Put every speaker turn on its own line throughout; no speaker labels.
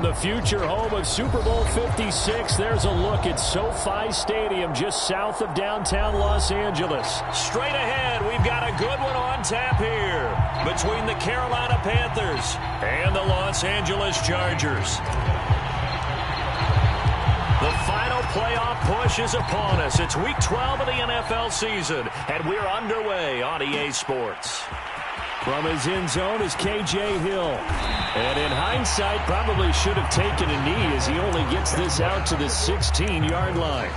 From the future home of Super Bowl 56, there's a look at SoFi Stadium just south of downtown Los Angeles. Straight ahead, we've got a good one on tap here between the Carolina Panthers and the Los Angeles Chargers. The final playoff push is upon us. It's Week 12 of the NFL season, and we're underway on EA Sports. From his end zone is K.J. Hill. And in hindsight, probably should have taken a knee as he only gets this out to the 16-yard line.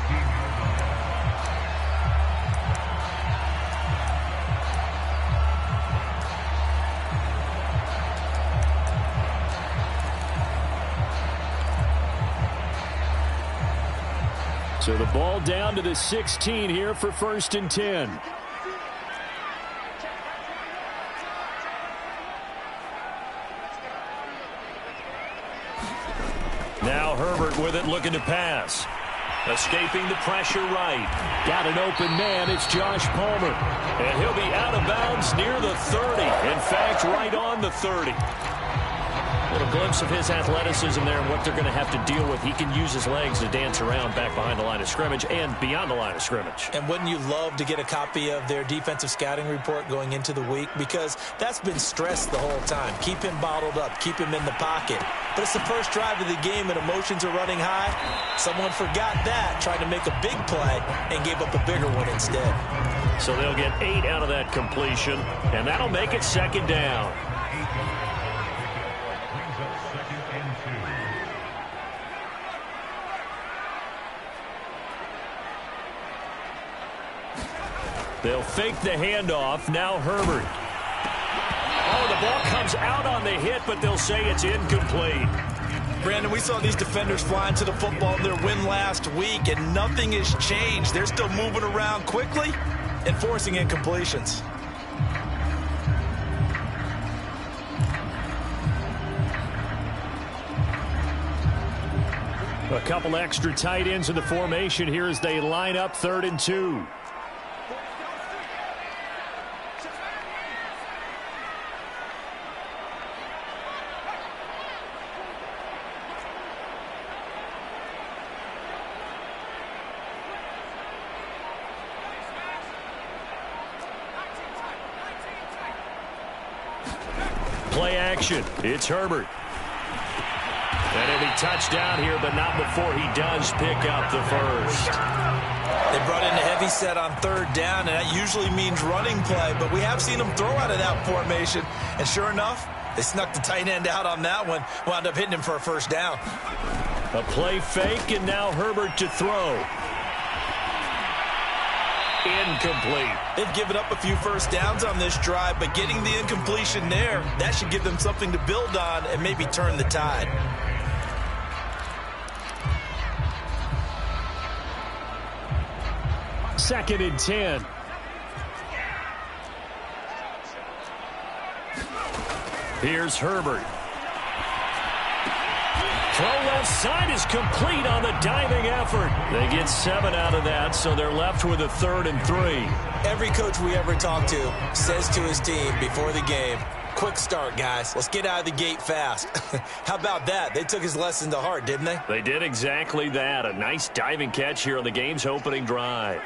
So the ball down to the 16 here for 1st and 10. Now Herbert with it, looking to pass. Escaping the pressure right. Got an open man. It's Josh Palmer. And he'll be out of bounds near the 30. In fact, right on the 30. A little glimpse of his athleticism there and what they're going to have to deal with. He can use his legs to dance around back behind the line of scrimmage and beyond the line of scrimmage.
And wouldn't you love to get a copy of their defensive scouting report going into the week? Because that's been stressed the whole time. Keep him bottled up. Keep him in the pocket. But it's the first drive of the game and emotions are running high. Someone forgot that, tried to make a big play, and gave up a bigger one instead.
So they'll get 8 out of that completion, and that'll make it 2nd down. They'll fake the handoff. Now Herbert. Oh, the ball comes out on the hit, but they'll say it's incomplete.
Brandon, we saw these defenders flying to the football in their win last week, and nothing has changed. They're still moving around quickly and forcing incompletions.
A couple extra tight ends in the formation here as they line up 3rd and 2. Play action. It's Herbert. And it'll be touchdown here, but not before he does pick up the first.
They brought in a heavy set on 3rd down, and that usually means running play, but we have seen them throw out of that formation. And sure enough, they snuck the tight end out on that one, wound up hitting him for a 1st down.
A play fake, and now Herbert to throw. Incomplete.
They've given up a few 1st downs on this drive, but getting the incompletion there, that should give them something to build on and maybe turn the tide.
Second and 10. Here's Herbert. Throw left side is complete on the diving effort. They get 7 out of that, so they're left with a 3rd and 3.
Every coach we ever talk to says to his team before the game, quick start, guys. Let's get out of the gate fast. How about that? They took his lesson to heart, didn't they?
They did exactly that. A nice diving catch here on the game's opening drive.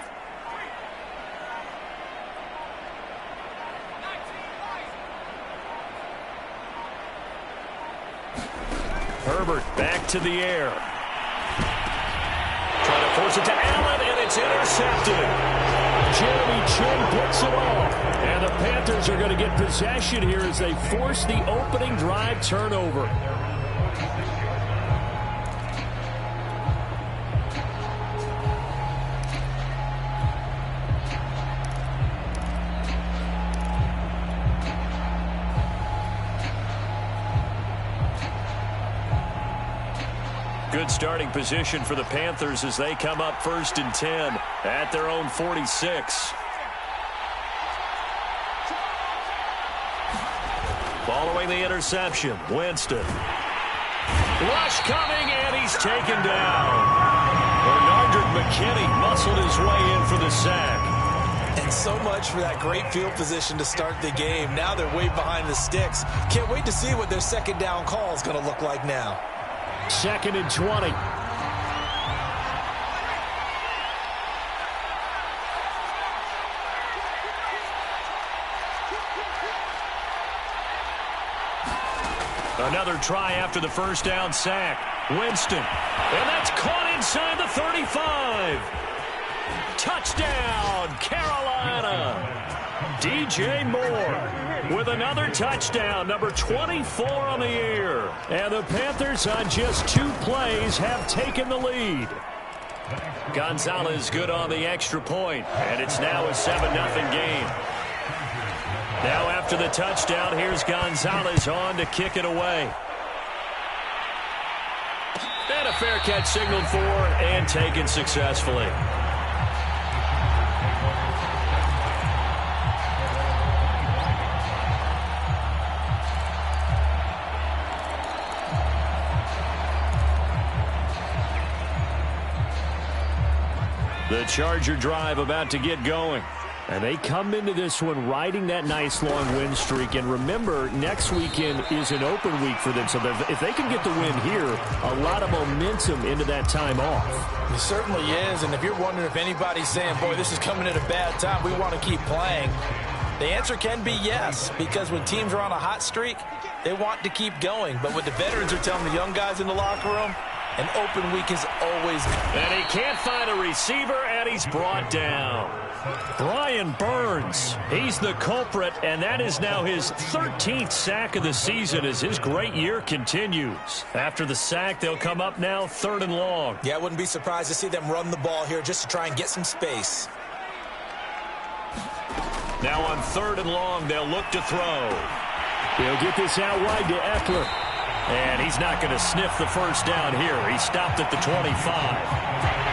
Herbert back to the air. Trying to force it to Allen, and it's intercepted. Jeremy Chinn picks it off. And the Panthers are going to get possession here as they force the opening drive turnover. Good starting position for the Panthers as they come up 1st and 10 at their own 46. Following the interception, Winston. Rush coming, and he's taken down. Bernard McKinney muscled his way in for the sack.
And so much for that great field position to start the game. Now they're way behind the sticks. Can't wait to see what their 2nd down call is going to look like now.
2nd and 20. Another try after the first down sack. Winston. And that's caught inside the 35. Touchdown, Carolina. DJ Moore with another touchdown, number 24 on the year. And the Panthers on just 2 plays have taken the lead. Gonzalez good on the extra point, and it's now a 7-0 game. Now after the touchdown, here's Gonzalez on to kick it away. And a fair catch signaled for and taken successfully. The Charger drive about to get going. And they come into this one riding that nice long win streak. And remember, next weekend is an open week for them. So if they can get the win here, a lot of momentum into that time off.
It certainly is. And if you're wondering if anybody's saying, boy, this is coming at a bad time, we want to keep playing, the answer can be yes. Because when teams are on a hot streak, they want to keep going. But what the veterans are telling the young guys in the locker room, an open week is always.
And he can't find a receiver, and he's brought down. Brian Burns, he's the culprit, and that is now his 13th sack of the season as his great year continues. After the sack, they'll come up now 3rd and long.
Yeah, I wouldn't be surprised to see them run the ball here just to try and get some space.
Now on 3rd and long, they'll look to throw. He'll get this out wide to Eckler. And he's not going to sniff the first down here. He stopped at the 25.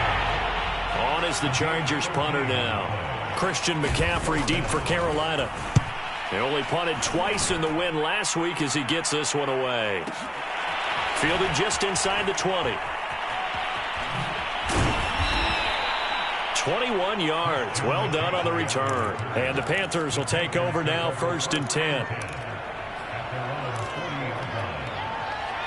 On is the Chargers punter now. Christian McCaffrey deep for Carolina. They only punted twice in the win last week as he gets this one away. Fielded just inside the 20. 21 yards. Well done on the return. And the Panthers will take over now, 1st and 10.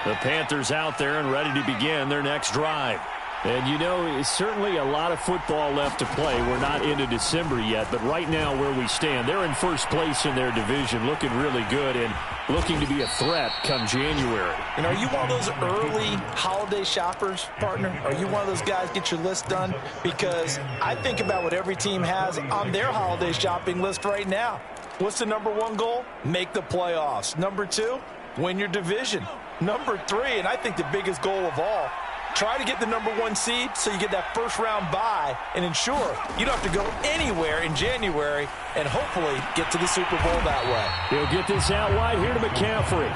The Panthers out there and ready to begin their next drive. And, you know, it's certainly a lot of football left to play. We're not into December yet, but right now where we stand, they're in first place in their division, looking really good and looking to be a threat come January.
And are you one of those early holiday shoppers, partner? Are you one of those guys get your list done? Because I think about what every team has on their holiday shopping list right now. What's the number 1 goal? Make the playoffs. Number 2, win your division. Number 3, and I think the biggest goal of all, try to get the number 1 seed so you get that first-round bye and ensure you don't have to go anywhere in January and hopefully get to the Super Bowl that way.
He'll get this out wide here to McCaffrey.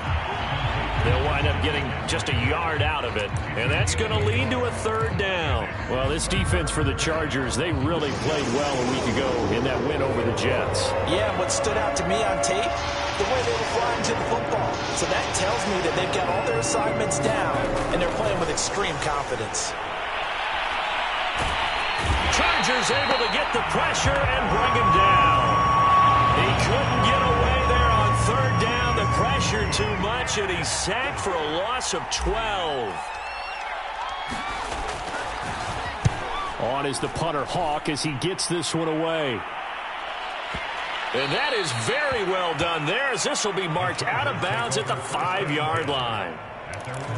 They'll wind up getting just a yard out of it, and that's going to lead to a 3rd down. Well, this defense for the Chargers, they really played well a week ago in that win over the Jets.
Yeah, and what stood out to me on tape, the way they were flying to the football. So that tells me that they've got all their assignments down, and they're playing with extreme confidence.
Chargers able to get the pressure and bring him down. He couldn't get away there on 3rd down. The pressure too much, and he's sacked for a loss of 12. On is the punter Hawk as he gets this one away. And that is very well done there as this will be marked out of bounds at the 5-yard line.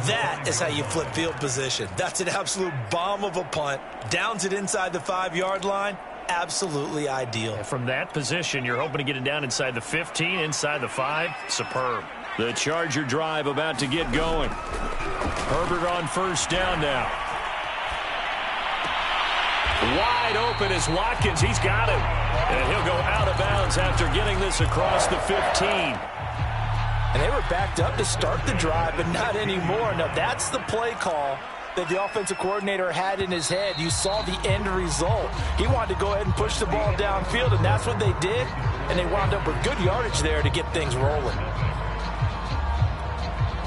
That is how you flip field position. That's an absolute bomb of a punt. Downs it inside the 5-yard line. Absolutely ideal.
And from that position, you're hoping to get it down inside the 15, inside the 5. Superb. The Charger drive about to get going. Herbert on 1st down now. Wide open is Watkins. He's got it. And he'll go out of bounds after getting this across the 15.
And they were backed up to start the drive, but not anymore. Now, that's the play call that the offensive coordinator had in his head. You saw the end result. He wanted to go ahead and push the ball downfield, and that's what they did. And they wound up with good yardage there to get things rolling.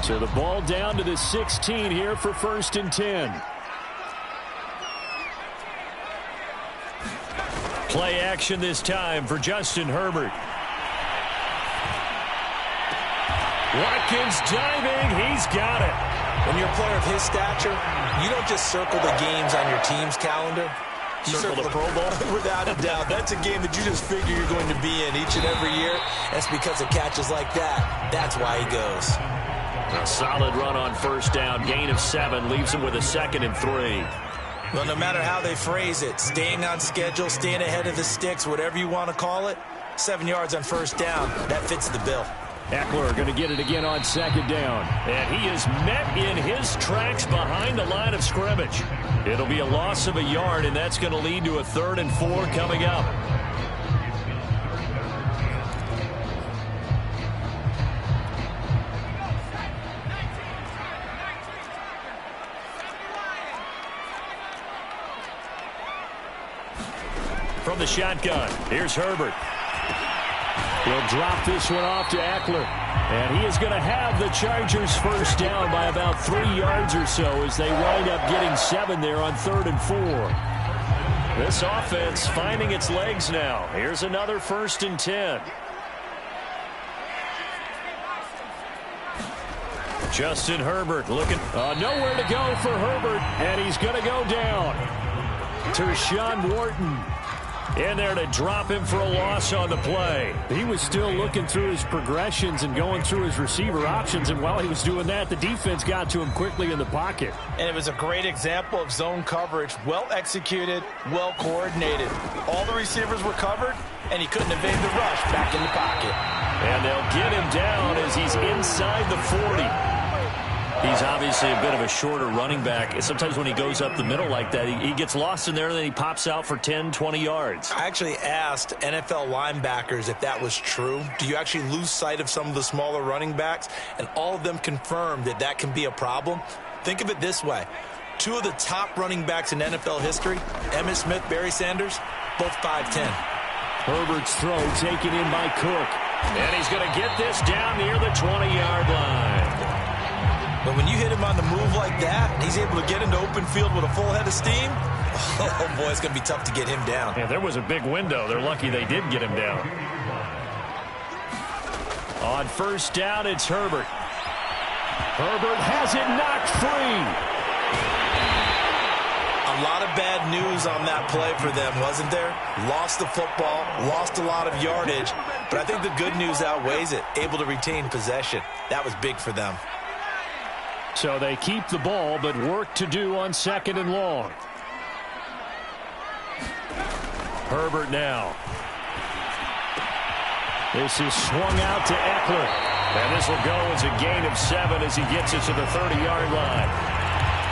So the ball down to the 16 here for 1st and 10. Play action this time for Justin Herbert. Watkins diving. He's got it.
When you're a player of his stature, you don't just circle the games on your team's calendar. You
circle the Pro Bowl?
Without a doubt. That's a game that you just figure you're going to be in each and every year. That's because of catches like that. That's why he goes.
A solid run on first down. Gain of 7 leaves him with a 2nd and 3.
Well, no matter how they phrase it, staying on schedule, staying ahead of the sticks, whatever you want to call it, 7 yards on first down, that fits the bill.
Eckler going to get it again on 2nd down. And he is met in his tracks behind the line of scrimmage. It'll be a loss of a yard, and that's going to lead to a 3rd and 4 coming up. From the shotgun, here's Herbert. He'll drop this one off to Eckler. And he is going to have the Chargers first down by about 3 yards or so as they wind up getting 7 there on 3rd and 4. This offense finding its legs now. Here's another 1st and 10. Justin Herbert looking. Nowhere to go for Herbert. And he's going to go down. Tershawn Wharton in there to drop him for a loss on the play. He was still looking through his progressions and going through his receiver options, and while he was doing that, the defense got to him quickly in the pocket.
And it was a great example of zone coverage. Well executed, well coordinated. All the receivers were covered, and he couldn't evade the rush back in the pocket.
And they'll get him down as he's inside the 40. He's obviously a bit of a shorter running back. Sometimes when he goes up the middle like that, he gets lost in there, and then he pops out for 10, 20 yards.
I actually asked NFL linebackers if that was true. Do you actually lose sight of some of the smaller running backs? And all of them confirmed that that can be a problem. Think of it this way. 2 of the top running backs in NFL history, Emmitt Smith, Barry Sanders, both 5'10".
Herbert's throw taken in by Cook. And he's going to get this down near the 20-yard line.
But when you hit him on the move like that, he's able to get into open field with a full head of steam, oh, boy, it's going to be tough to get him down.
Yeah, there was a big window. They're lucky they did get him down. On first down, it's Herbert. Herbert has it knocked free.
A lot of bad news on that play for them, wasn't there? Lost the football, lost a lot of yardage, but I think the good news outweighs it. Able to retain possession. That was big for them.
So they keep the ball, but work to do on 2nd and long. Herbert now. This is swung out to Eckler. And this will go as a gain of 7 as he gets it to the 30-yard line.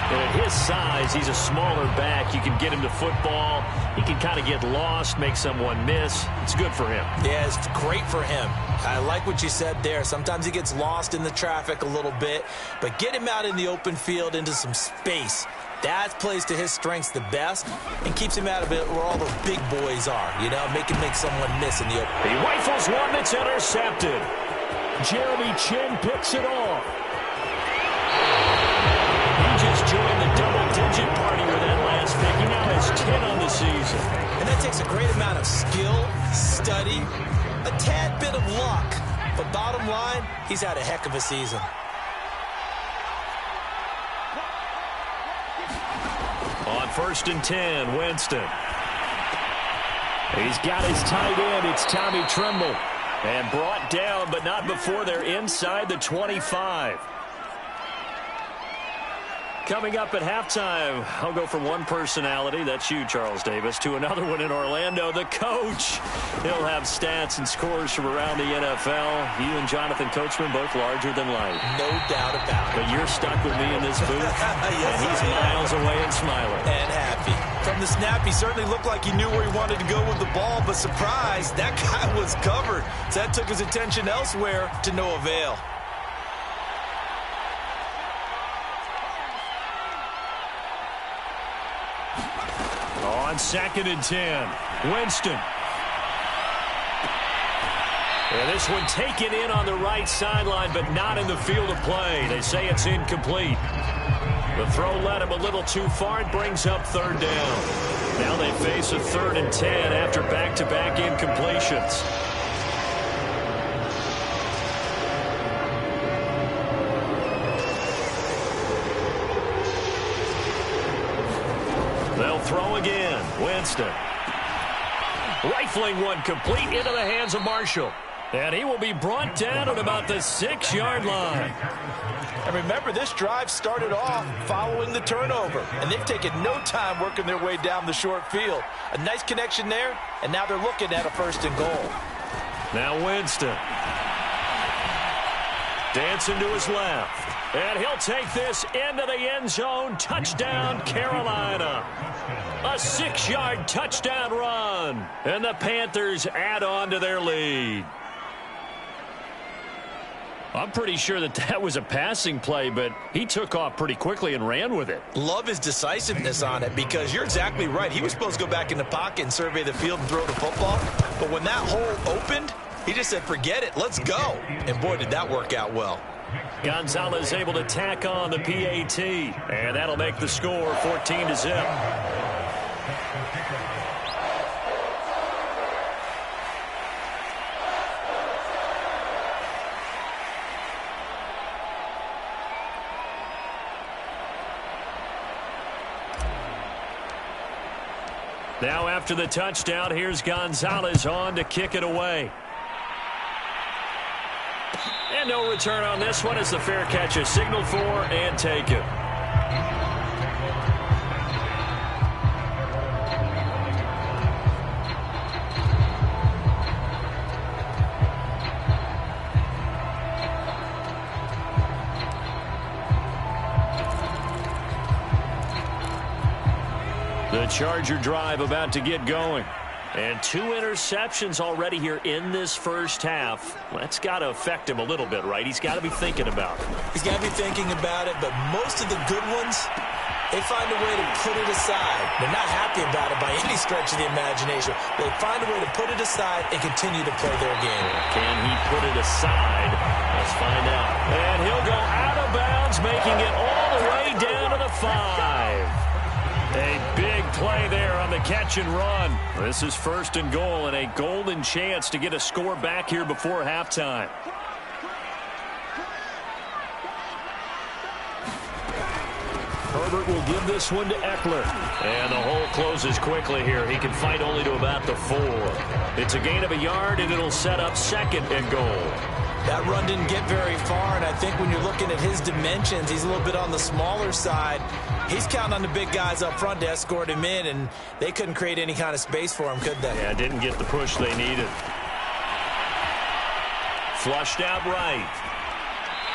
And at his size, he's a smaller back. You can get him to football. He can kind of get lost, make someone miss. It's good for him.
Yeah, it's great for him. I like what you said there. Sometimes he gets lost in the traffic a little bit, but get him out in the open field into some space. That plays to his strengths the best and keeps him out of it where all the big boys are, you know, make someone miss in the open.
He rifles one that's intercepted. Jeremy Chinn picks it off. He just joined the double-digit party with that last pick. He now has 10 on the season.
And that takes a great amount of skill, study, a tad bit of luck. But bottom line, he's had a heck of a season.
On 1st and 10, Winston. He's got his tight end. It's Tommy Tremble. And brought down, but not before they're inside the 25. Coming up at halftime, I'll go from one personality, that's you, Charles Davis, to another one in Orlando, the coach. He'll have stats and scores from around the NFL. You and Jonathan Coachman, both larger than life.
No doubt about it.
But you're stuck with me in this booth,
yes,
and he's miles away and smiling.
And happy. From the snap, he certainly looked like he knew where he wanted to go with the ball, but surprise, that guy was covered. So that took his attention elsewhere to no avail.
On 2nd and 10, Winston. And this one taken in on the right sideline, but not in the field of play. They say it's incomplete. The throw led him a little too far. It brings up 3rd down. Now they face a 3rd and 10 after back-to-back incompletions. They'll throw again. Winston. Rifling one complete into the hands of Marshall. And he will be brought down at about the 6-yard line.
And remember, this drive started off following the turnover. And they've taken no time working their way down the short field. A nice connection there, and now they're looking at a 1st and goal.
Now Winston. Dancing to his left. And he'll take this into the end zone. Touchdown, Carolina. A 6-yard touchdown run. And the Panthers add on to their lead. I'm pretty sure that was a passing play, but he took off pretty quickly and ran with it.
Love his decisiveness on it because you're exactly right. He was supposed to go back in the pocket and survey the field and throw the football. But when that hole opened, he just said, forget it, let's go. And boy, did that work out well.
Gonzalez able to tack on the PAT. And that'll make the score 14-0. Now after the touchdown, here's Gonzalez on to kick it away. And no return on this one as the fair catch is signaled for and taken. The Charger drive about to get going. And 2 interceptions already here in this first half. That's got to affect him a little bit, right? He's got to be thinking about it.
He's got to be thinking about it, but most of the good ones, they find a way to put it aside. They're not happy about it by any stretch of the imagination. They find a way to put it aside and continue to play their game.
Can he put it aside? Let's find out. And he'll go out of bounds, making it all the way down to the 5. A big play there on the catch and run. This is 1st and goal and a golden chance to get a score back here before halftime. Herbert will give this one to Eckler. And the hole closes quickly here. He can fight only to about the 4. It's a gain of a yard, and it'll set up 2nd and goal.
That run didn't get very far, and I think when you're looking at his dimensions, he's a little bit on the smaller side. He's counting on the big guys up front to escort him in, and they couldn't create any kind of space for him, could they?
Yeah, didn't get the push they needed. Flushed out right.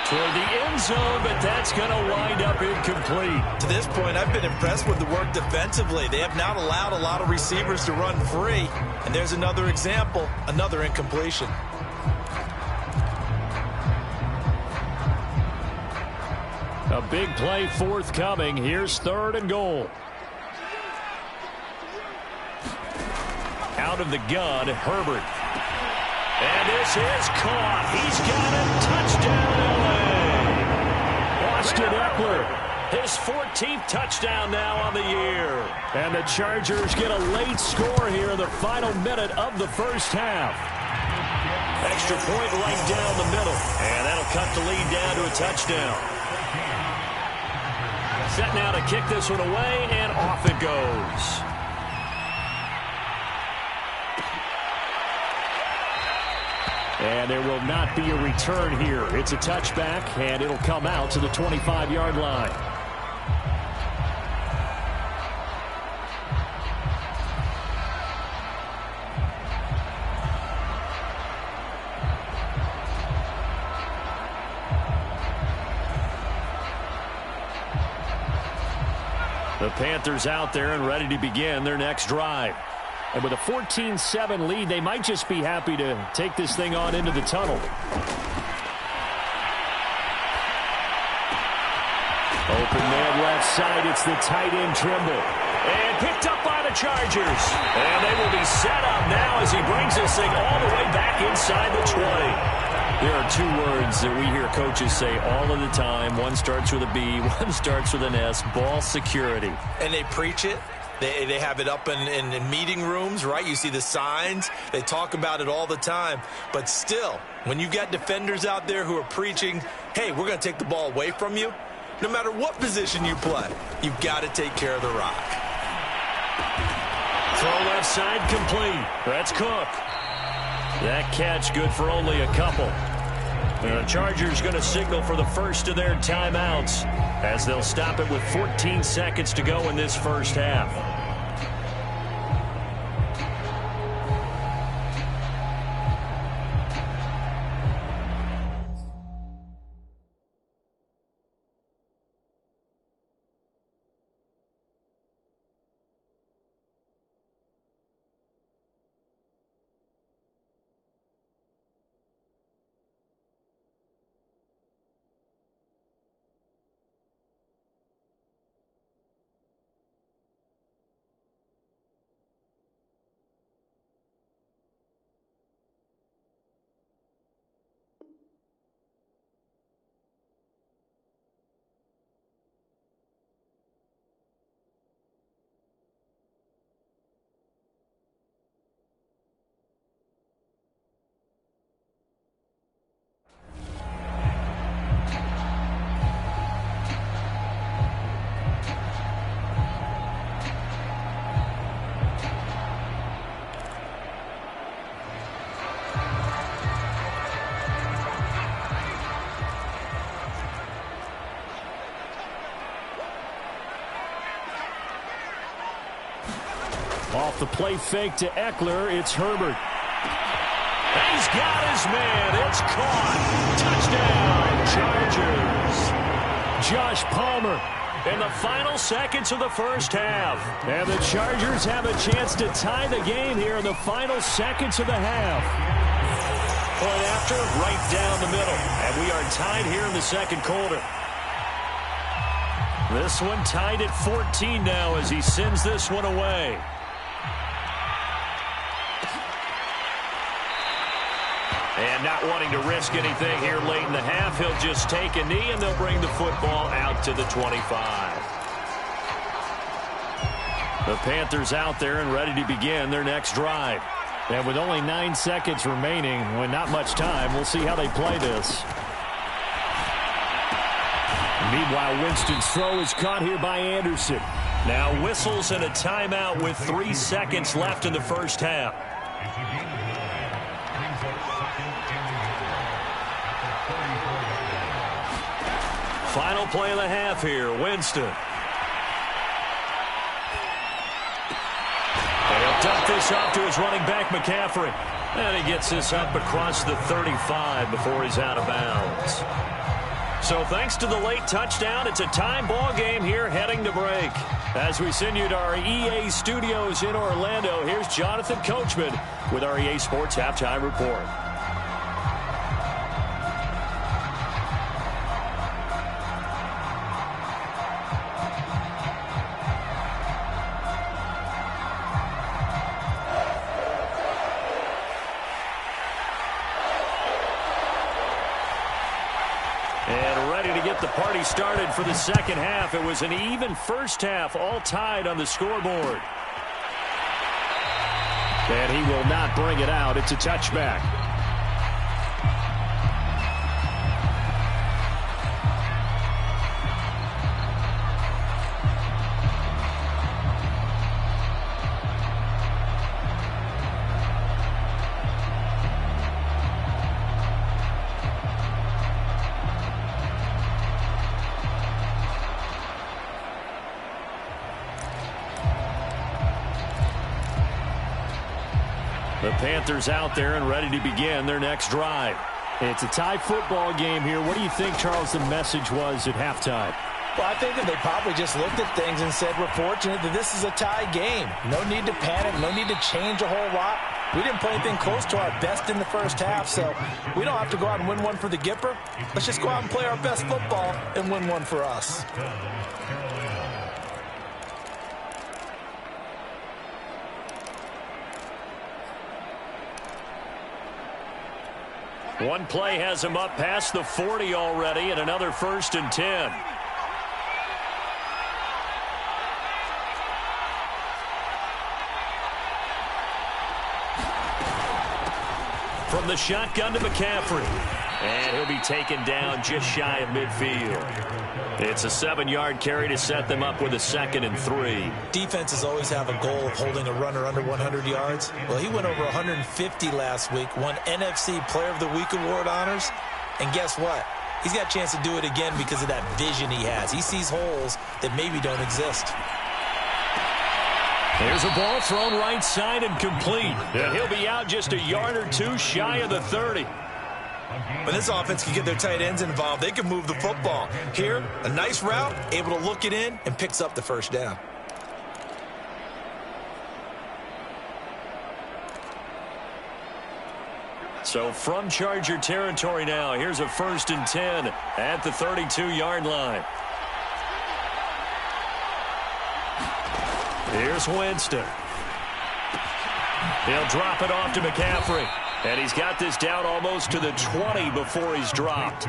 Toward the end zone, but that's going to wind up incomplete.
To this point, I've been impressed with the work defensively. They have not allowed a lot of receivers to run free, and there's another example, another incompletion.
A big play forthcoming. Here's 3rd and goal. Out of the gun, Herbert. And this is caught. He's got it. Touchdown, L.A. Austin Eckler. His 14th touchdown now on the year. And the Chargers get a late score here in the final minute of the first half. Extra point right down the middle. And that'll cut the lead down to a touchdown. Set now to kick this one away, and off it goes. And there will not be a return here. It's a touchback, and it'll come out to the 25-yard line. The Panthers out there and ready to begin their next drive. And with a 14-7 lead, they might just be happy to take this thing on into the tunnel. Open man left side. It's the tight end Trimble. And picked up by the Chargers. And they will be set up now as he brings this thing all the way back inside the 20. There are 2 words that we hear coaches say all of the time. One starts with a B, one starts with an S. Ball security.
And they preach it. They have it up in meeting rooms, right? You see the signs. They talk about it all the time. But still, when you've got defenders out there who are preaching, hey, we're going to take the ball away from you, no matter what position you play, you've got to take care of the rock.
Throw left side complete. That's Cook. That catch good for only a couple. The Chargers going to signal for the first of their timeouts as they'll stop it with 14 seconds to go in this first half. Off the play fake to Eckler, it's Herbert. He's got his man. It's caught. Touchdown, Chargers. Josh Palmer in the final seconds of the first half. And the Chargers have a chance to tie the game here in the final seconds of the half. Point after, right down the middle. And we are tied here in the second quarter. This one tied at 14 now as he sends this one away. And not wanting to risk anything here late in the half, he'll just take a knee and they'll bring the football out to the 25. The Panthers out there and ready to begin their next drive. And with only 9 seconds remaining, with not much time, we'll see how they play this. Meanwhile, Winston's throw is caught here by Anderson. Now whistles and a timeout with 3 seconds left in the first half. Final play of the half here, Winston. And he'll dump this off to his running back, McCaffrey. And he gets this up across the 35 before he's out of bounds. So thanks to the late touchdown, it's a time ball game here heading to break. As we send you to our EA studios in Orlando, here's Jonathan Coachman with our EA Sports Halftime Report. The party started for the second half. It was an even first half, all tied on the scoreboard. And he will not bring it out. It's a touchback. The Panthers out there and ready to begin their next drive. It's a tie football game here. What do you think, Charles, the message was at halftime?
Well, I think that they probably just looked at things and said, we're fortunate that this is a tie game. No need to panic, no need to change a whole lot. We didn't play anything close to our best in the first half, so we don't have to go out and win one for the Gipper. Let's just go out and play our best football and win one for us.
One play has him up past the 40 already, and another 1st and 10. From the shotgun to McCaffrey. And he'll be taken down just shy of midfield. It's a 7-yard carry to set them up with a 2nd and 3.
Defenses always have a goal of holding a runner under 100 yards. Well, he went over 150 last week, won NFC Player of the Week award honors. And guess what? He's got a chance to do it again because of that vision he has. He sees holes that maybe don't exist.
There's a ball thrown right side and complete. And he'll be out just a yard or two shy of the 30.
When this offense can get their tight ends involved, they can move the football. Here, a nice route, able to look it in, and picks up the first down.
So from Charger territory now, here's a 1st and 10 at the 32-yard line. Here's Winston. He'll drop it off to McCaffrey. And he's got this down almost to the 20 before he's dropped.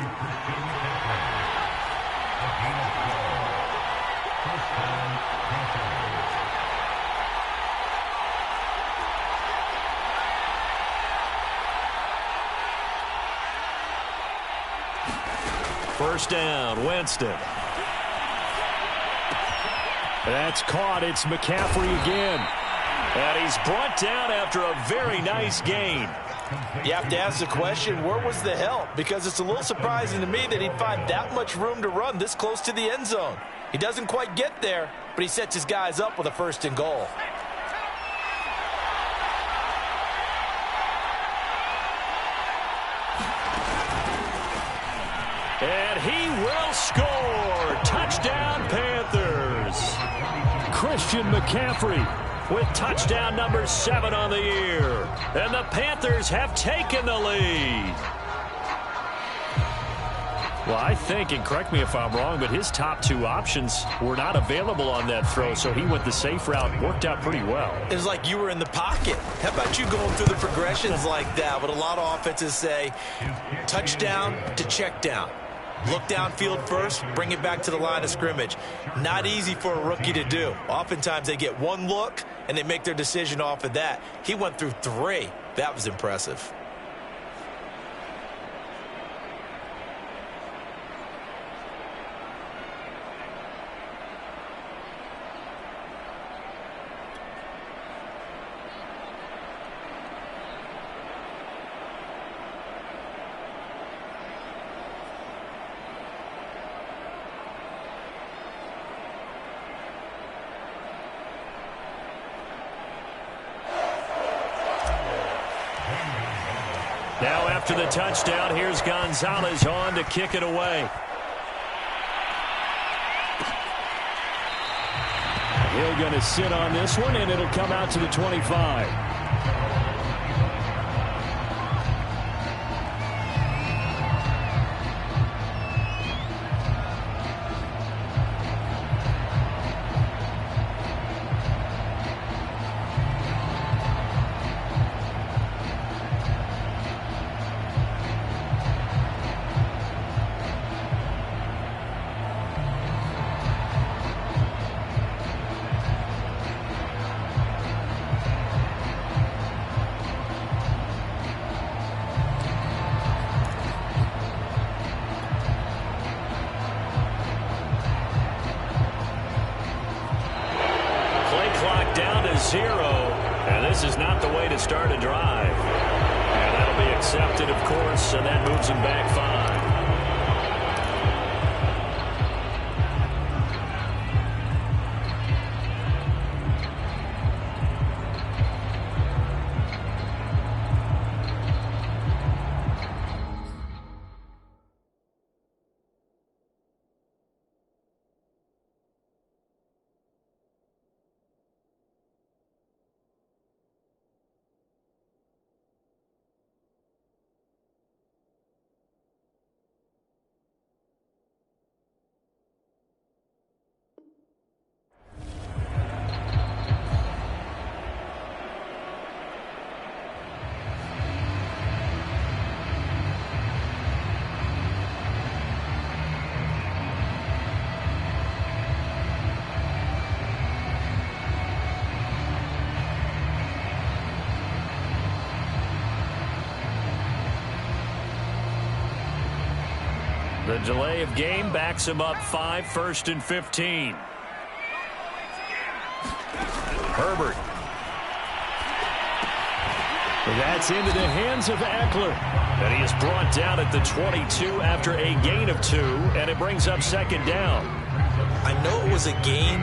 First down, Winston. That's caught. It's McCaffrey again. And he's brought down after a very nice gain.
You have to ask the question, where was the help? Because it's a little surprising to me that he'd find that much room to run this close to the end zone. He doesn't quite get there, but he sets his guys up with a 1st and goal.
And he will score. Touchdown, Panthers. Christian McCaffrey with touchdown number 7 on the year. And the Panthers have taken the lead. Well, I think, and correct me if I'm wrong, but his top 2 options were not available on that throw, so he went the safe route. Worked out pretty well.
It was like you were in the pocket. How about you going through the progressions like that? What a lot of offenses say, touchdown to check down. Look downfield first, bring it back to the line of scrimmage. Not easy for a rookie to do. Oftentimes they get one look, and they make their decision off of that. He went through 3. That was impressive.
Now after the touchdown, here's Gonzalez on to kick it away. He'll going to sit on this one, and it'll come out to the 25. And this is not the way to start a drive. And that'll be accepted, of course, and that moves him back 5. The delay of game backs him up 5, 1st and 15. Herbert. That's into the hands of Eckler. And he is brought down at the 22 after a gain of 2, and it brings up 2nd down.
I know it was a gain,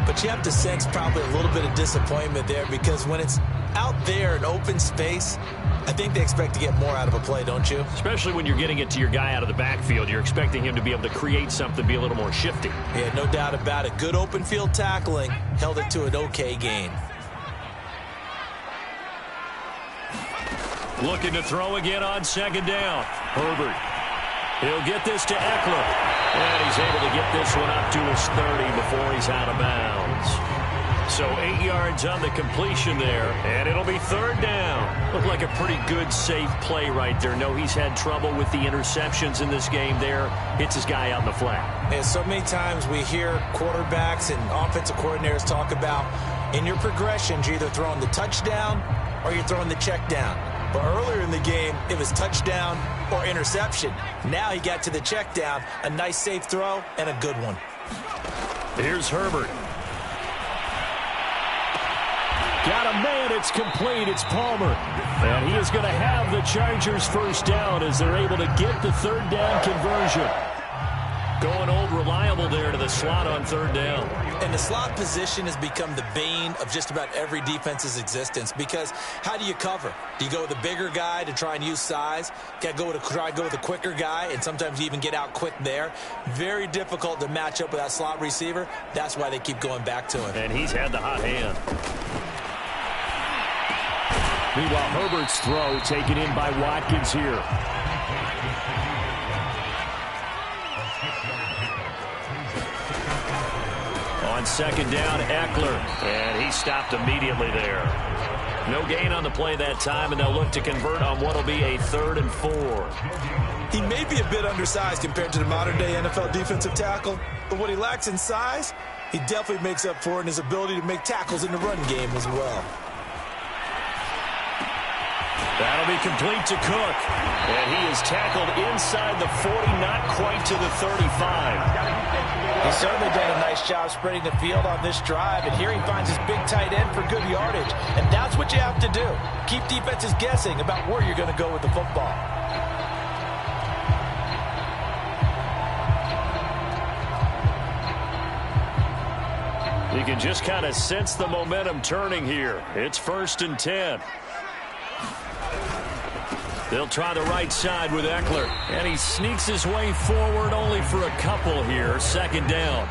but you have to sense probably a little bit of disappointment there because when it's out there in open space, I think they expect to get more out of a play, don't you?
Especially when you're getting it to your guy out of the backfield. You're expecting him to be able to create something, be a little more shifty.
Yeah, no doubt about it. Good open field tackling, held it to an okay gain.
Looking to throw again on 2nd down. Herbert. He'll get this to Eckler. And he's able to get this one up to his 30 before he's out of bounds. So 8 yards on the completion there, and it'll be 3rd down. Looked like a pretty good, safe play right there. No, he's had trouble with the interceptions in this game there. Hits his guy out in the flat.
And so many times we hear quarterbacks and offensive coordinators talk about in your progressions, you're either throwing the touchdown or you're throwing the check down. But earlier in the game, it was touchdown or interception. Now he got to the check down, a nice safe throw, and a good one.
Here's Herbert. Got a man, it's complete, it's Palmer. And he is going to have the Chargers 1st down as they're able to get the 3rd down conversion. Going old reliable there to the slot on 3rd down.
And the slot position has become the bane of just about every defense's existence because how do you cover? Do you go with a bigger guy to try and use size? Got to try to go with a quicker guy, and sometimes you even get out quick there. Very difficult to match up with that slot receiver. That's why they keep going back to him.
And he's had the hot hand. Meanwhile, Herbert's throw taken in by Watkins here. On 2nd down, Eckler, and he stopped immediately there. No gain on the play that time, and they'll look to convert on what will be a 3rd and 4.
He may be a bit undersized compared to the modern-day NFL defensive tackle, but what he lacks in size, he definitely makes up for in his ability to make tackles in the run game as well.
That'll be complete to Cook, and he is tackled inside the 40, not quite to the 35.
He's certainly done a nice job spreading the field on this drive, and here he finds his big tight end for good yardage. And that's what you have to do. Keep defenses guessing about where you're going to go with the football.
You can just kind of sense the momentum turning here. It's 1st and 10. They'll try the right side with Eckler. And he sneaks his way forward only for a couple here. 2nd down.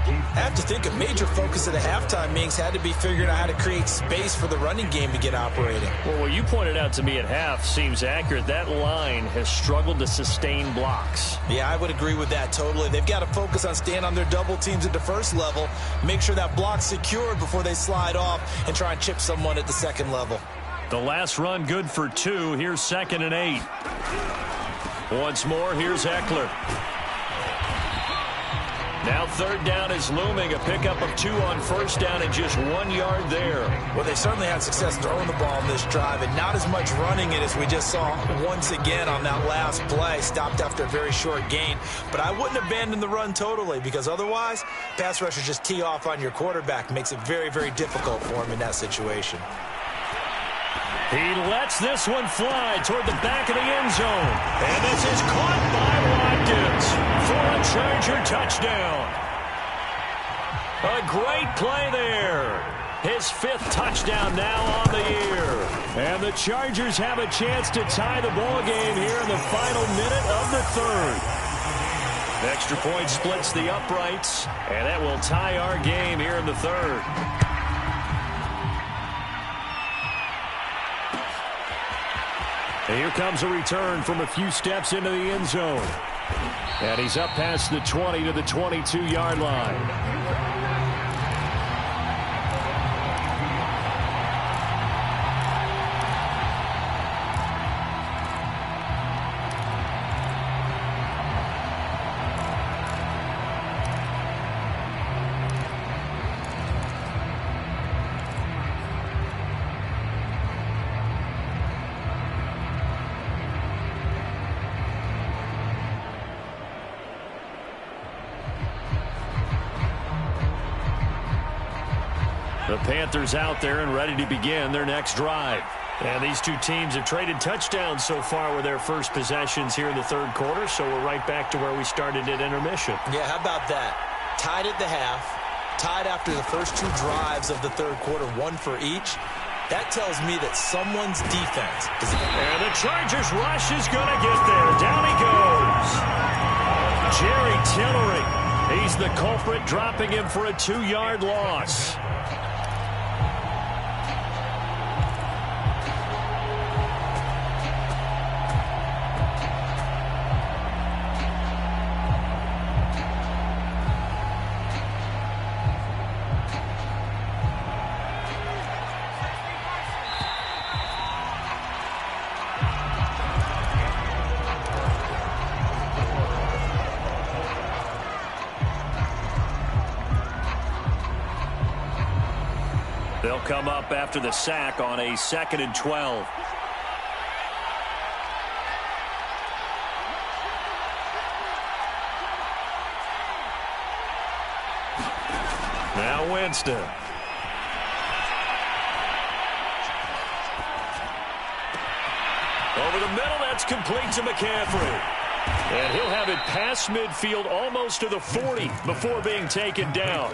I have to think a major focus of the halftime meetings had to be figuring out how to create space for the running game to get operating.
Well, what you pointed out to me at half seems accurate. That line has struggled to sustain blocks.
Yeah, I would agree with that totally. They've got to focus on staying on their double teams at the 1st level, make sure that block's secured before they slide off and try and chip someone at the 2nd level.
The last run good for 2. Here's 2nd and 8. Once more, here's Eckler. Now 3rd down is looming. A pickup of 2 on 1st down and just 1 yard there.
Well, they certainly had success throwing the ball in this drive and not as much running it as we just saw once again on that last play. Stopped after a very short gain. But I wouldn't abandon the run totally because otherwise, pass rushers just tee off on your quarterback. Makes it very, very difficult for him in that situation.
He lets this one fly toward the back of the end zone. And this is caught by Watkins for a Charger touchdown. A great play there. His 5th touchdown now on the year. And the Chargers have a chance to tie the ball game here in the final minute of the 3rd. Extra point splits the uprights, and that will tie our game here in the 3rd. And here comes a return from a few steps into the end zone. And he's up past the 20 to the 22-yard line. The Panthers out there and ready to begin their next drive. And these two teams have traded touchdowns so far with their first possessions here in the third quarter, so we're right back to where we started at intermission.
Yeah, how about that? Tied at the half, tied after the first two drives of the third quarter, one for each. That tells me that someone's defense is...
And the Chargers rush is going to get there. Down he goes. Jerry Tillery. He's the culprit, dropping him for a 2-yard loss. They'll come up after the sack on a 2nd and 12. Now Winston. Over the middle, that's complete to McCaffrey. And he'll have it past midfield almost to the 40 before being taken down.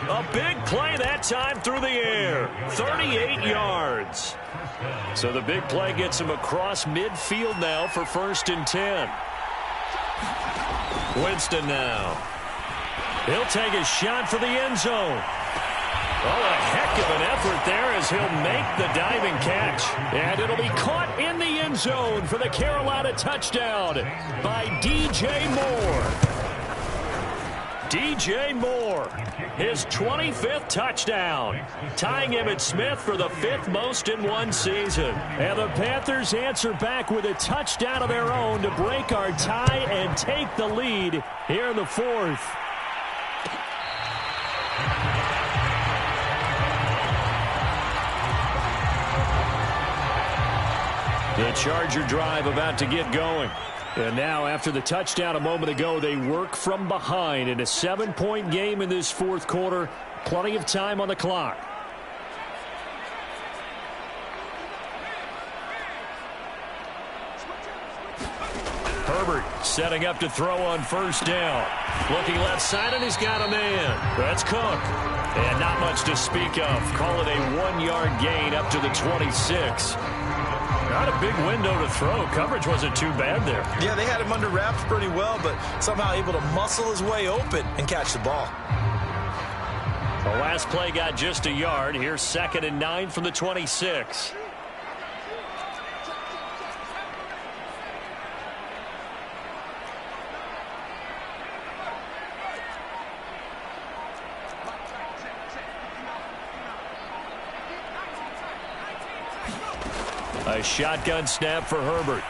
A big play that time through the air. 38 yards. So the big play gets him across midfield now for 1st and 10. Winston now. He'll take a shot for the end zone. Oh, a heck of an effort there as he'll make the diving catch. And it'll be caught in the end zone for the Carolina touchdown by DJ Moore. DJ Moore, his 25th touchdown, tying Emmitt Smith for the 5th most in one season. And the Panthers answer back with a touchdown of their own to break our tie and take the lead here in the 4th. The Charger drive about to get going. And now, after the touchdown a moment ago, they work from behind in a 7-point game in this 4th quarter. Plenty of time on the clock. Herbert setting up to throw on 1st down. Looking left side, and he's got a man. That's Cook. And not much to speak of. Call it a 1-yard gain up to the 26. Not a big window to throw. Coverage wasn't too bad there.
Yeah, they had him under wraps pretty well, but somehow able to muscle his way open and catch the ball.
The last play got just a yard. Here's 2nd and 9 from the 26. A shotgun snap for Herbert.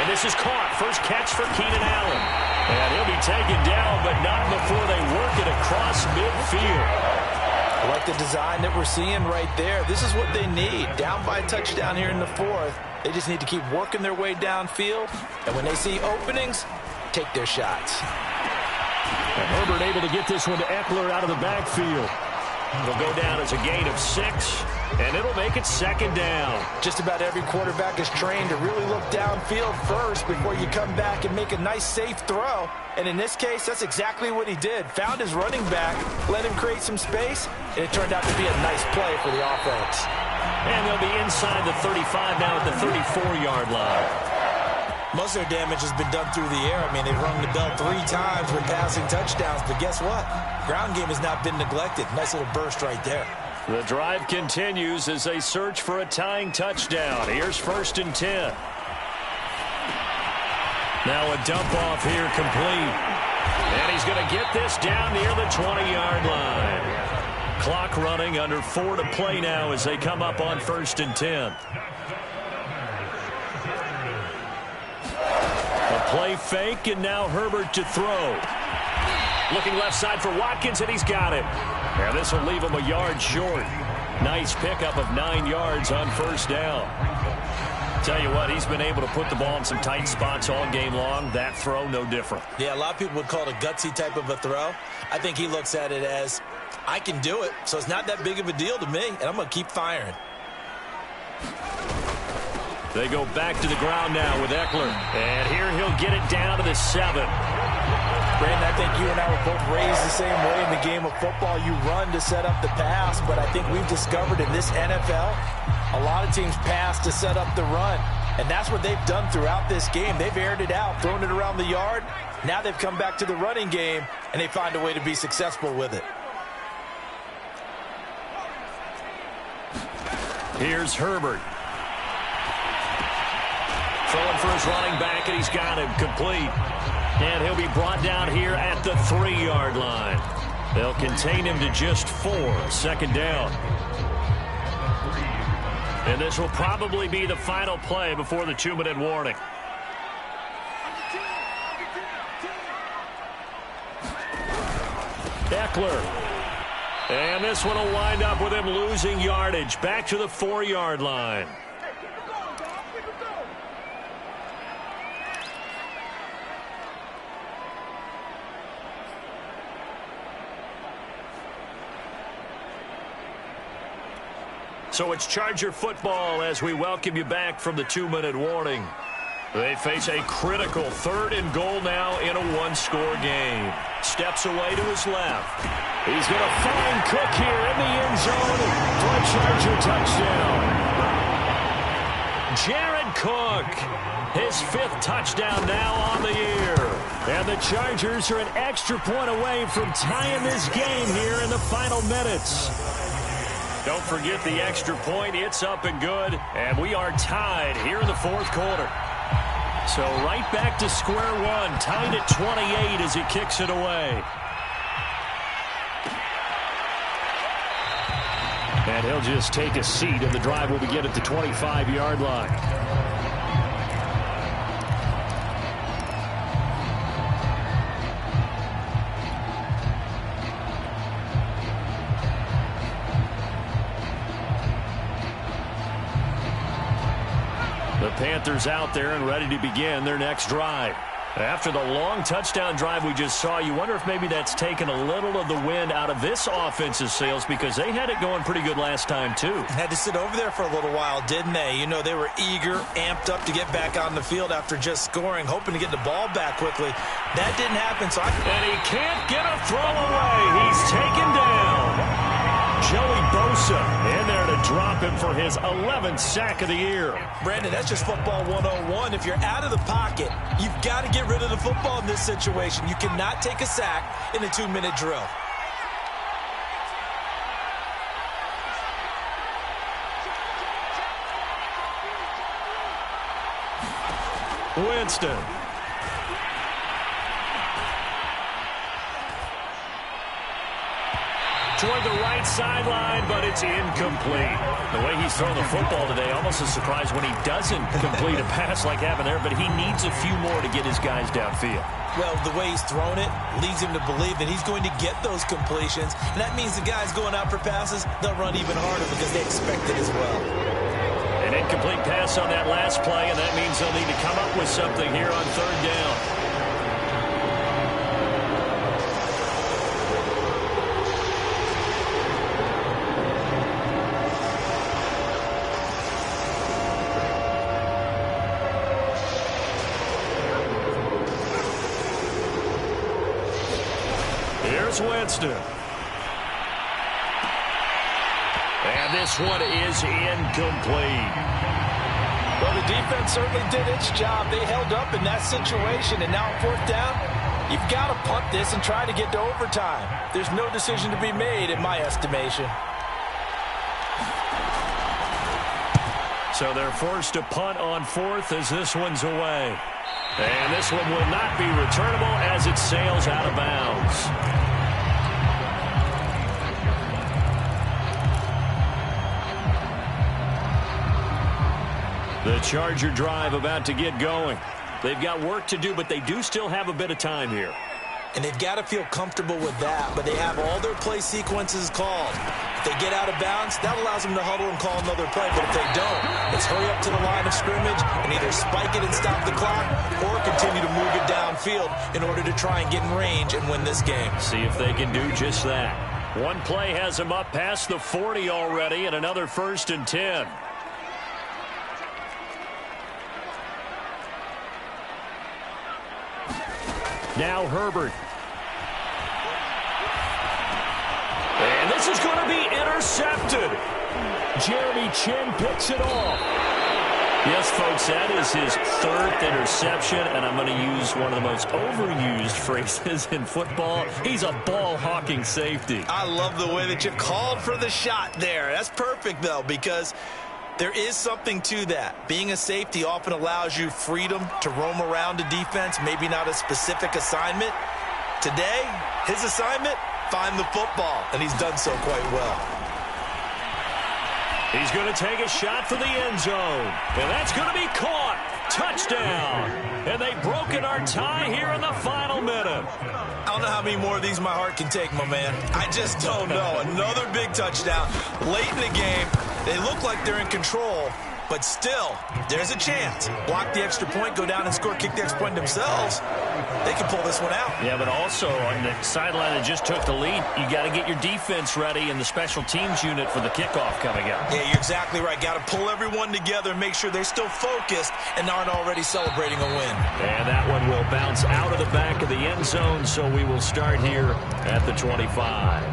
And this is caught. First catch for Keenan Allen. And he'll be taken down, but not before they work it across midfield.
I like the design that we're seeing right there. This is what they need. Down by a touchdown here in the 4th. They just need to keep working their way downfield. And when they see openings, take their shots.
And Herbert able to get this one to Eckler out of the backfield. It'll go down as a gain of 6, and it'll make it 2nd down.
Just about every quarterback is trained to really look downfield first before you come back and make a nice, safe throw. And in this case, that's exactly what he did. Found his running back, let him create some space, and it turned out to be a nice play for the offense.
And they'll be inside the 35 now at the 34-yard line.
Most of their damage has been done through the air. I mean, they've rung the bell 3 times with passing touchdowns, but guess what? Ground game has not been neglected. Nice little burst right there.
The drive continues as they search for a tying touchdown. Here's 1st and 10. Now a dump off here complete. And he's going to get this down near the 20-yard line. Clock running, under 4 to play now as they come up on 1st and 10. Play fake, and now Herbert to throw. Looking left side for Watkins, and he's got it. And this will leave him a yard short. Nice pickup of 9 yards on 1st down. Tell you what, he's been able to put the ball in some tight spots all game long. That throw, no different.
Yeah, a lot of people would call it a gutsy type of a throw. I think he looks at it as, I can do it, so it's not that big of a deal to me, and I'm going to keep firing.
They go back to the ground now with Eckler. And here he'll get it down to the 7.
Brandon, I think you and I were both raised the same way in the game of football. You run to set up the pass, but I think we've discovered in this NFL, a lot of teams pass to set up the run. And that's what they've done throughout this game. They've aired it out, thrown it around the yard. Now they've come back to the running game, and they find a way to be successful with it.
Here's Herbert. Throwing for his running back, and he's got him complete. And he'll be brought down here at the 3-yard line. They'll contain him to just 4, second down. And this will probably be the final play before the 2-minute warning. Eckler. And this one will wind up with him losing yardage. Back to the 4-yard line. So it's Charger football as we welcome you back from the 2-minute warning. They face a critical 3rd and goal now in a 1-score game. Steps away to his left. He's going to find Cook here in the end zone for a Charger touchdown. Jared Cook, his 5th touchdown now on the year. And the Chargers are an extra point away from tying this game here in the final minutes. Don't forget the extra point. It's up and good. And we are tied here in the 4th quarter. So right back to square one. Tied at 28 as he kicks it away. And he'll just take a seat, and the drive will begin at the 25-yard line. The Panthers out there and ready to begin their next drive. After the long touchdown drive we just saw, you wonder if maybe that's taken a little of the wind out of this offense's sails, because they had it going pretty good last time, too.
Had to sit over there for a little while, didn't they? You know, they were eager, amped up to get back on the field after just scoring, hoping to get the ball back quickly. That didn't happen, so
And he can't get a throw away. He's taken down. Joey Bosa in there to drop him for his 11th sack of the year.
Brandon, that's just football 101. If you're out of the pocket, you've got to get rid of the football in this situation. You cannot take a sack in a 2-minute drill.
Winston. Toward the right sideline, but it's incomplete. The way he's throwing the football today, almost a surprise when he doesn't complete a pass like having there, but he needs a few more to get his guys downfield.
Well, the way he's thrown it leads him to believe that he's going to get those completions, and that means the guys going out for passes, they'll run even harder because they expect it as well.
An incomplete pass on that last play, and that means they'll need to come up with something here on 3rd down. Here's Winston. And this one is incomplete.
Well, the defense certainly did its job. They held up in that situation, and now on 4th down, you've got to punt this and try to get to overtime. There's no decision to be made, in my estimation.
So they're forced to punt on 4th as this one's away. And this one will not be returnable as it sails out of bounds. The Charger drive about to get going. They've got work to do, but they do still have a bit of time here.
And they've got to feel comfortable with that, but they have all their play sequences called. If they get out of bounds, that allows them to huddle and call another play. But if they don't, let's hurry up to the line of scrimmage and either spike it and stop the clock or continue to move it downfield in order to try and get in range and win this game.
See if they can do just that. One play has them up past the 40 already, and another 1st and 10. Now Herbert. And this is going to be intercepted. Jeremy Chinn picks it off. Yes, folks, that is his 3rd interception, and I'm going to use one of the most overused phrases in football. He's a ball-hawking safety.
I love the way that you called for the shot there. That's perfect, though, because there is something to that. Being a safety often allows you freedom to roam around a defense, maybe not a specific assignment. Today, his assignment, find the football, and he's done so quite well.
He's going to take a shot for the end zone, and that's going to be caught. Touchdown. And they've broken our tie here in the final minute.
I don't know how many more of these my heart can take, my man. I just don't know. Another big touchdown. Late in the game, they look like they're in control, but still, there's a chance. Block the extra point, go down and score, kick the extra point themselves. They can pull this one out.
Yeah, but also on the sideline that just took the lead, you got to get your defense ready and the special teams unit for the kickoff coming up.
Yeah, you're exactly right. Got to pull everyone together and make sure they're still focused and aren't already celebrating a win.
And that one will bounce out of the back of the end zone, so we will start here at the 25.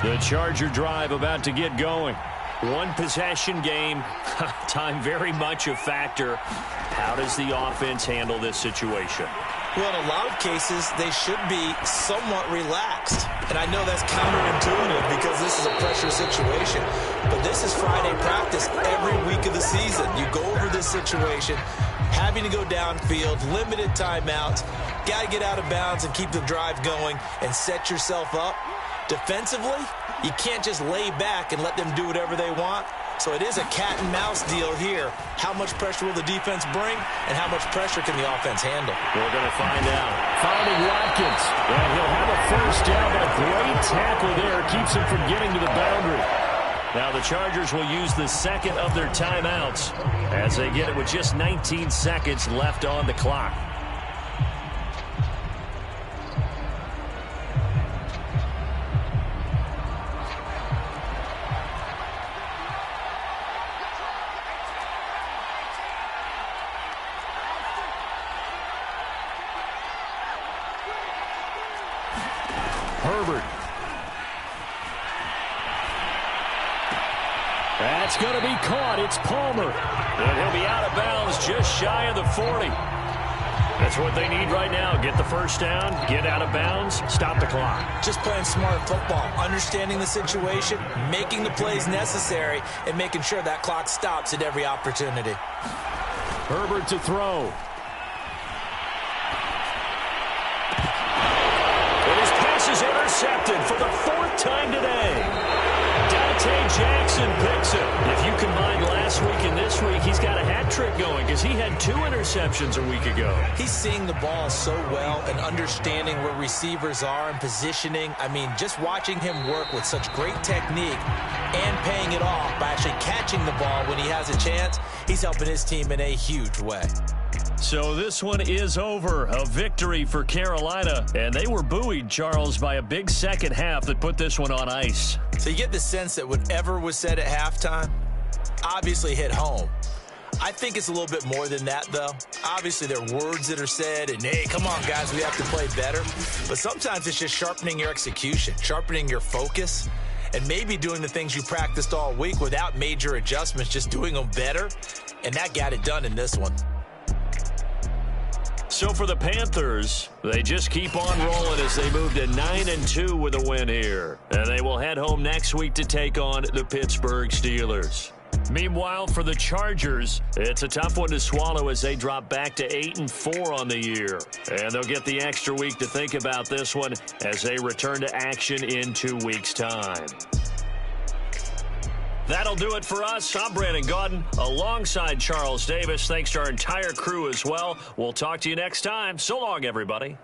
The Charger drive about to get going. One possession game, time very much a factor. How does the offense handle this situation?
Well, in a lot of cases, they should be somewhat relaxed. And I know that's counterintuitive because this is a pressure situation. But this is Friday practice every week of the season. You go over this situation, having to go downfield, limited timeouts, got to get out of bounds and keep the drive going and set yourself up. Defensively, you can't just lay back and let them do whatever they want. So it is a cat and mouse deal here. How much pressure will the defense bring, and how much pressure can the offense handle?
We're going to find out. Finding Watkins, and he'll have a first down, but a great tackle there keeps him from getting to the boundary. Now the Chargers will use the second of their timeouts as they get it with just 19 seconds left on the clock. Herbert. That's going to be caught. It's Palmer. And he'll be out of bounds just shy of the 40. That's what they need right now. Get the first down, get out of bounds, stop the clock.
Just playing smart football, understanding the situation, making the plays necessary, and making sure that clock stops at every opportunity.
Herbert to throw. And his pass is intercepted for the 4th time today. Dante Jackson picks it. If you combine last week and this week, he's got a hat trick going because he had 2 interceptions a week ago.
He's seeing the ball so well and understanding where receivers are and positioning. I mean, just watching him work with such great technique and paying it off by actually catching the ball when he has a chance, he's helping his team in a huge way.
So this one is over. A victory for Carolina. And they were buoyed, Charles, by a big second half that put this one on ice.
So you get the sense that whatever was said at halftime obviously hit home. I think it's a little bit more than that, though. Obviously, there are words that are said, and, hey, come on, guys, we have to play better. But sometimes it's just sharpening your execution, sharpening your focus, and maybe doing the things you practiced all week without major adjustments, just doing them better. And that got it done in this one.
So for the Panthers, they just keep on rolling as they move to 9-2 with a win here. And they will head home next week to take on the Pittsburgh Steelers. Meanwhile, for the Chargers, it's a tough one to swallow as they drop back to 8-4 on the year. And they'll get the extra week to think about this one as they return to action in 2 weeks' time. That'll do it for us. I'm Brandon Gaudin alongside Charles Davis. Thanks to our entire crew as well. We'll talk to you next time. So long, everybody.